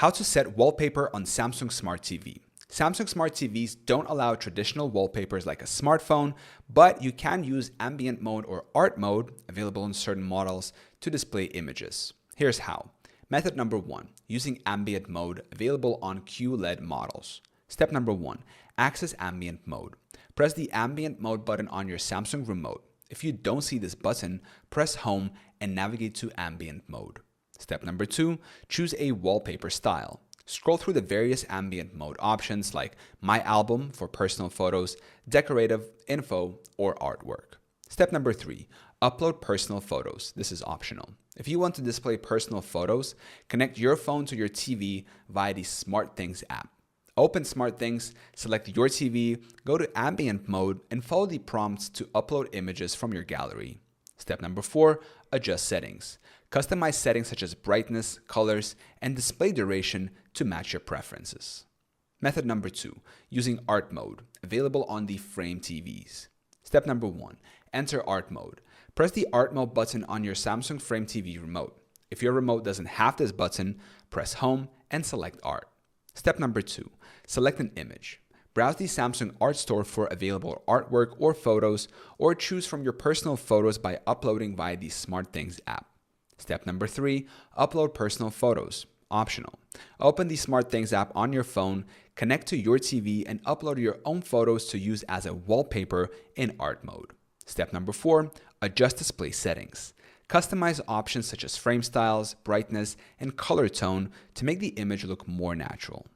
How to set wallpaper on Samsung Smart TV. Samsung Smart TVs don't allow traditional wallpapers like a smartphone, but you can use Ambient Mode or Art Mode, available in certain models, to display images. Here's how. Method number 1, using Ambient Mode, available on QLED models. Step number 1, access Ambient Mode. Press the Ambient Mode button on your Samsung remote. If you don't see this button, press Home and navigate to Ambient Mode. Step number 2, choose a wallpaper style. Scroll through the various Ambient Mode options like My Album for personal photos, Decorative, Info, or Artwork. Step number 3, upload personal photos. This is optional. If you want to display personal photos, connect your phone to your TV via the SmartThings app. Open SmartThings, select your TV, go to Ambient Mode, and follow the prompts to upload images from your gallery. Step number 4, adjust settings. Customize settings such as brightness, colors, and display duration to match your preferences. Method number 2, using Art Mode, available on the Frame TVs. Step number 1, enter Art Mode. Press the Art Mode button on your Samsung Frame TV remote. If your remote doesn't have this button, press Home and select Art. Step number 2, select an image. Browse the Samsung Art Store for available artwork or photos, or choose from your personal photos by uploading via the SmartThings app. Step number 3, upload personal photos. Optional. Open the SmartThings app on your phone, connect to your TV, and upload your own photos to use as a wallpaper in Art Mode. Step number 4, adjust display settings. Customize options such as frame styles, brightness, and color tone to make the image look more natural.